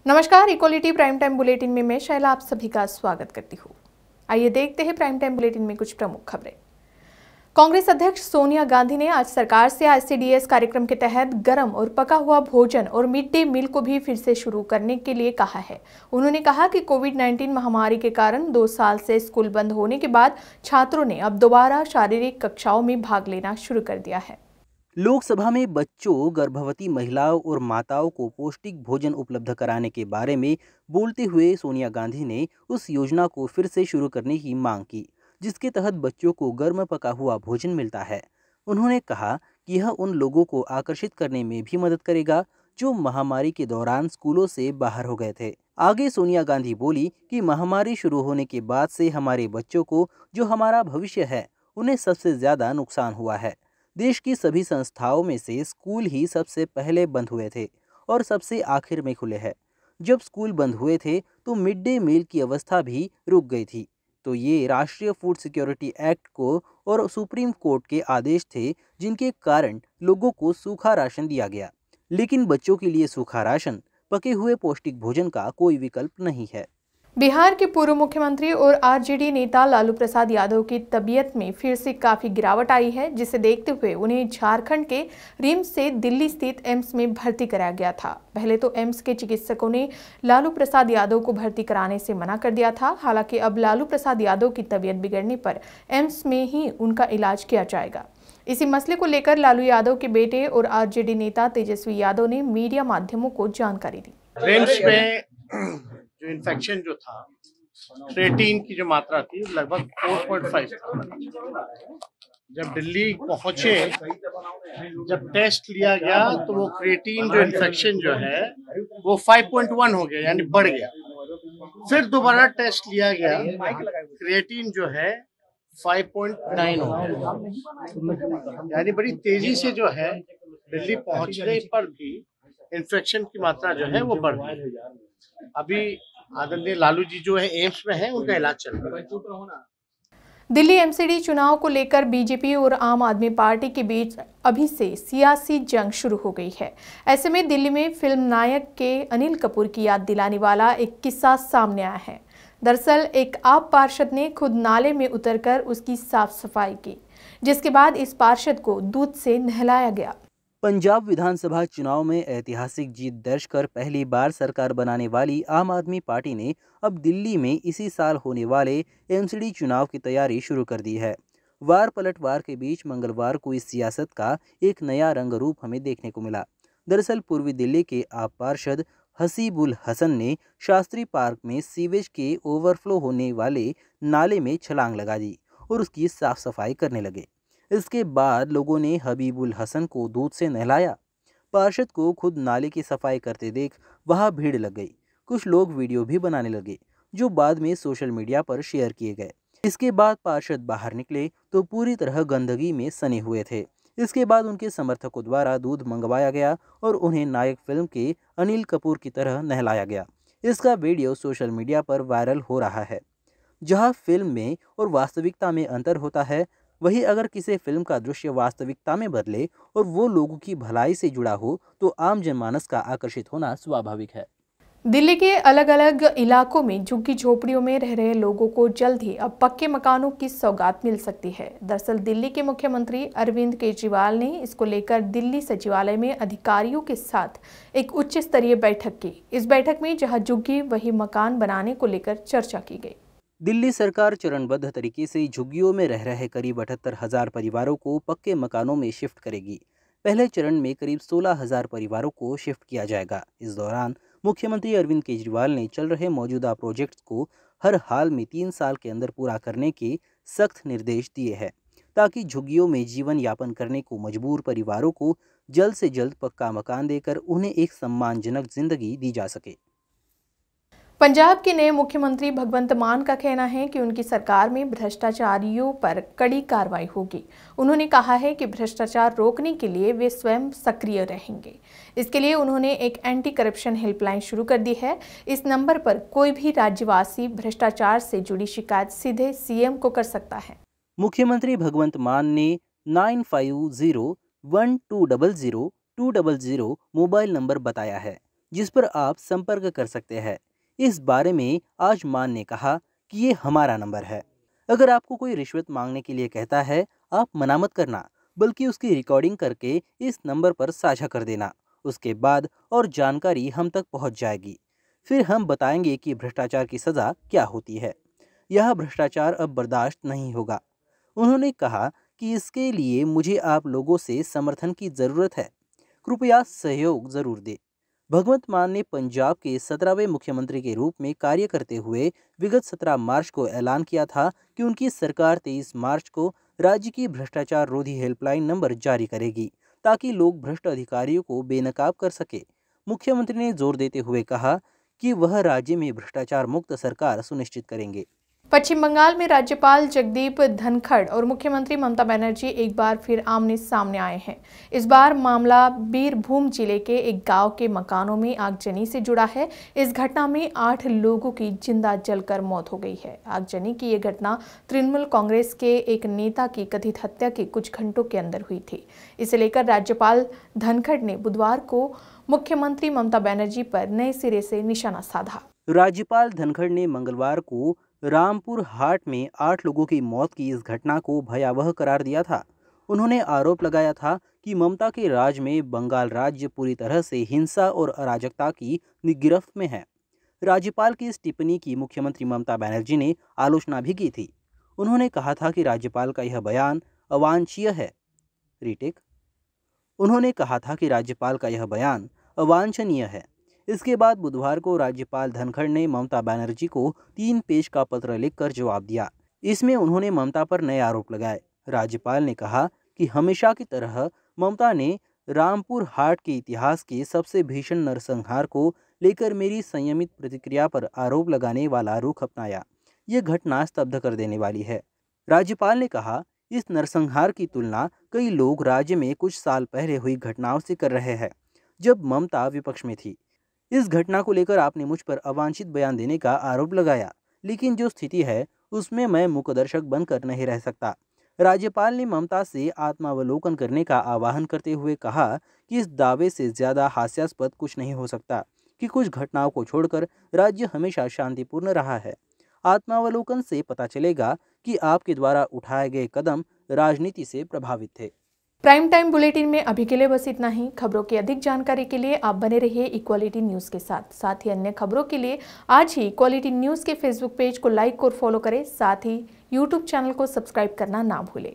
नमस्कार, equality prime time bulletin में मैं शैला आप सभी का स्वागत करती हूँ। आइए देखते हैं प्राइम टाइम बुलेटिन में कुछ प्रमुख खबरें। कांग्रेस अध्यक्ष सोनिया गांधी ने आज सरकार से ICDS कार्यक्रम के तहत गर्म और पका हुआ भोजन और मिड डे मील को भी फिर से शुरू करने के लिए कहा है। उन्होंने कहा कि कोविड-19 महामारी के कारण 2 साल से स्कूल बंद होने के बाद छात्रों ने अब दोबारा शारीरिक कक्षाओं में भाग लेना शुरू कर दिया है। लोकसभा में बच्चों, गर्भवती महिलाओं और माताओं को पौष्टिक भोजन उपलब्ध कराने के बारे में बोलते हुए सोनिया गांधी ने उस योजना को फिर से शुरू करने की मांग की, जिसके तहत बच्चों को गर्म पका हुआ भोजन मिलता है। उन्होंने कहा कि यह उन लोगों को आकर्षित करने में भी मदद करेगा जो महामारी के दौरान स्कूलों से बाहर हो गए थे। आगे सोनिया गांधी बोली कि महामारी शुरू होने के बाद से हमारे बच्चों को, जो हमारा भविष्य है, उन्हें सबसे ज्यादा नुकसान हुआ है। देश की सभी संस्थाओं में से स्कूल ही सबसे पहले बंद हुए थे और सबसे आखिर में खुले हैं। जब स्कूल बंद हुए थे तो मिड डे मील की व्यवस्था भी रुक गई थी। तो ये राष्ट्रीय फूड सिक्योरिटी एक्ट को और सुप्रीम कोर्ट के आदेश थे, जिनके कारण लोगों को सूखा राशन दिया गया। लेकिन बच्चों के लिए सूखा राशन, पके हुए पौष्टिक भोजन का कोई विकल्प नहीं है। बिहार के पूर्व मुख्यमंत्री और RJD नेता लालू प्रसाद यादव की तबीयत में फिर से काफी गिरावट आई है, जिसे देखते हुए उन्हें झारखंड के रिम्स से दिल्ली स्थित एम्स में भर्ती कराया गया था। पहले तो एम्स के चिकित्सकों ने लालू प्रसाद यादव को भर्ती कराने से मना कर दिया था। हालांकि अब लालू प्रसाद यादव की तबीयत बिगड़ने पर एम्स में ही उनका इलाज किया जाएगा। इसी मसले को लेकर लालू यादव के बेटे और RJD नेता तेजस्वी यादव ने मीडिया माध्यमों को जानकारी दी। रिम्स में जो इन्फेक्शन जो था, क्रिएटिन की जो मात्रा थी लगभग 4.5 था। जब दिल्ली पहुंचे, जब टेस्ट लिया गया तो वो क्रिएटिन जो इन्फेक्शन जो है वो 5.1 हो गया, यानी बढ़ गया। फिर दोबारा टेस्ट लिया गया, क्रिएटिन जो है 5.9 हो गया, यानी बड़ी तेजी से जो है दिल्ली पहुंचने पर भी इन्फेक्शन की मात्रा जो है वो बढ़ गई। अभी आदरणीय लालू जी जो है एम्स में है, उनका इलाज चल रहा है। दिल्ली MCD चुनाव को लेकर बीजेपी और आम आदमी पार्टी के बीच अभी से सियासी जंग शुरू हो गई है। ऐसे में दिल्ली में फिल्म नायक के अनिल कपूर की याद दिलाने वाला एक किस्सा सामने आया है। दरअसल एक आप पार्षद ने खुद नाले में उतरकर उसकी साफ सफाई की, जिसके बाद इस पार्षद को दूध से नहलाया गया। पंजाब विधानसभा चुनाव में ऐतिहासिक जीत दर्ज कर पहली बार सरकार बनाने वाली आम आदमी पार्टी ने अब दिल्ली में इसी साल होने वाले MCD चुनाव की तैयारी शुरू कर दी है। वार पलटवार के बीच मंगलवार को इस सियासत का एक नया रंग रूप हमें देखने को मिला। दरअसल पूर्वी दिल्ली के आप पार्षद हसीबुल हसन ने शास्त्री पार्क में सीवेज के ओवरफ्लो होने वाले नाले में छलांग लगा दी और उसकी साफ सफाई करने लगे। इसके बाद लोगों ने हबीबुल हसन को दूध से नहलाया। पार्षद को खुद नाले की सफाई करते देख वहां भीड़ लग गई। कुछ लोग वीडियो भी बनाने लगे, जो बाद में सोशल मीडिया पर शेयर किए गए। इसके बाद पार्षद बाहर निकले तो पूरी तरह गंदगी में सने हुए थे। इसके बाद उनके समर्थकों द्वारा दूध मंगवाया गया और उन्हें नायक फिल्म के अनिल कपूर की तरह नहलाया गया। इसका वीडियो सोशल मीडिया पर वायरल हो रहा है। जहां फिल्म में और वास्तविकता में अंतर होता है, वहीं अगर किसी फिल्म का दृश्य वास्तविकता में बदले और वो लोगों की भलाई से जुड़ा हो तो आम जनमानस का आकर्षित होना स्वाभाविक है। दिल्ली के अलग अलग इलाकों में झुग्गी झोपड़ियों में रह रहे लोगों को जल्द ही अब पक्के मकानों की सौगात मिल सकती है। दरअसल दिल्ली के मुख्यमंत्री अरविंद केजरीवाल ने इसको लेकर दिल्ली सचिवालय में अधिकारियों के साथ एक उच्च स्तरीय बैठक की। इस बैठक में जहां झुग्गी वही मकान बनाने को लेकर चर्चा की गई। दिल्ली सरकार चरणबद्ध तरीके से झुग्गियों में रह रहे करीब 78,000 परिवारों को पक्के मकानों में शिफ्ट करेगी। पहले चरण में करीब 16,000 परिवारों को शिफ्ट किया जाएगा। इस दौरान मुख्यमंत्री अरविंद केजरीवाल ने चल रहे मौजूदा प्रोजेक्ट्स को हर हाल में 3 साल के अंदर पूरा करने के सख्त निर्देश दिए हैं, ताकि झुग्गियों में जीवन यापन करने को मजबूर परिवारों को जल्द से जल्द पक्का मकान देकर उन्हें एक सम्मानजनक जिंदगी दी जा सके। पंजाब के नए मुख्यमंत्री भगवंत मान का कहना है कि उनकी सरकार में भ्रष्टाचारियों पर कड़ी कार्रवाई होगी। उन्होंने कहा है कि भ्रष्टाचार रोकने के लिए वे स्वयं सक्रिय रहेंगे। इसके लिए उन्होंने एक एंटी करप्शन हेल्पलाइन शुरू कर दी है। इस नंबर पर कोई भी राज्यवासी भ्रष्टाचार से जुड़ी शिकायत सीधे CM को कर सकता है। मुख्यमंत्री भगवंत मान ने 9501200200 मोबाइल नंबर बताया है, जिस पर आप संपर्क कर सकते हैं। इस बारे में आज मान ने कहा कि ये हमारा नंबर है। अगर आपको कोई रिश्वत मांगने के लिए कहता है, आप मना मत करना, बल्कि उसकी रिकॉर्डिंग करके इस नंबर पर साझा कर देना। उसके बाद और जानकारी हम तक पहुंच जाएगी। फिर हम बताएंगे कि भ्रष्टाचार की सज़ा क्या होती है। यह भ्रष्टाचार अब बर्दाश्त नहीं होगा। उन्होंने कहा कि इसके लिए मुझे आप लोगों से समर्थन की ज़रूरत है। कृपया सहयोग ज़रूर दें। भगवंत मान ने पंजाब के 17वें मुख्यमंत्री के रूप में कार्य करते हुए विगत 17 मार्च को ऐलान किया था कि उनकी सरकार 23 मार्च को राज्य की भ्रष्टाचार रोधी हेल्पलाइन नंबर जारी करेगी, ताकि लोग भ्रष्ट अधिकारियों को बेनकाब कर सके। मुख्यमंत्री ने जोर देते हुए कहा कि वह राज्य में भ्रष्टाचार मुक्त सरकार सुनिश्चित करेंगे। पश्चिम बंगाल में राज्यपाल जगदीप धनखड़ और मुख्यमंत्री ममता बनर्जी एक बार फिर आमने सामने आए हैं। इस बार मामला बीरभूम जिले के एक गांव के मकानों में आगजनी से जुड़ा है। इस घटना में 8 लोगों की जिंदा जलकर मौत हो गई है। आगजनी की ये घटना तृणमूल कांग्रेस के एक नेता की कथित हत्या के कुछ घंटों के अंदर हुई थी। इसे लेकर राज्यपाल धनखड़ ने बुधवार को मुख्यमंत्री ममता बनर्जी पर नए सिरे से निशाना साधा। राज्यपाल धनखड़ ने मंगलवार को रामपुर हाट में 8 लोगों की मौत की इस घटना को भयावह करार दिया था। उन्होंने आरोप लगाया था कि ममता के राज में बंगाल राज्य पूरी तरह से हिंसा और अराजकता की गिरफ्त में है। राज्यपाल की इस टिप्पणी की मुख्यमंत्री ममता बनर्जी ने आलोचना भी की थी। उन्होंने कहा था कि राज्यपाल का यह बयान अवांछनीय है। उन्होंने कहा था कि राज्यपाल का यह बयान अवांछनीय है। इसके बाद बुधवार को राज्यपाल धनखड़ ने ममता बनर्जी को 3 पेज का पत्र लिखकर जवाब दिया। इसमें उन्होंने ममता पर नए आरोप लगाए। राज्यपाल ने कहा कि हमेशा की तरह ममता ने रामपुर हाट के इतिहास के सबसे भीषण नरसंहार को लेकर मेरी संयमित प्रतिक्रिया पर आरोप लगाने वाला रुख अपनाया। ये घटना स्तब्ध कर देने वाली है। राज्यपाल ने कहा, इस नरसंहार की तुलना कई लोग राज्य में कुछ साल पहले हुई घटनाओं से कर रहे हैं, जब ममता विपक्ष में थी। इस घटना को लेकर आपने मुझ पर अवांछित बयान देने का आरोप लगाया, लेकिन जो स्थिति है उसमें मैं मूकदर्शक बनकर नहीं रह सकता। राज्यपाल ने ममता से आत्मावलोकन करने का आह्वान करते हुए कहा कि इस दावे से ज्यादा हास्यास्पद कुछ नहीं हो सकता कि कुछ घटनाओं को छोड़कर राज्य हमेशा शांतिपूर्ण रहा है। आत्मावलोकन से पता चलेगा कि आपके द्वारा उठाए गए कदम राजनीति से प्रभावित थे। प्राइम टाइम बुलेटिन में अभी के लिए बस इतना ही। खबरों की अधिक जानकारी के लिए आप बने रहिए इक्वालिटी न्यूज़ के साथ ही अन्य खबरों के लिए आज ही इक्वालिटी न्यूज़ के फेसबुक पेज को लाइक और फॉलो करें। साथ ही यूट्यूब चैनल को सब्सक्राइब करना ना भूलें।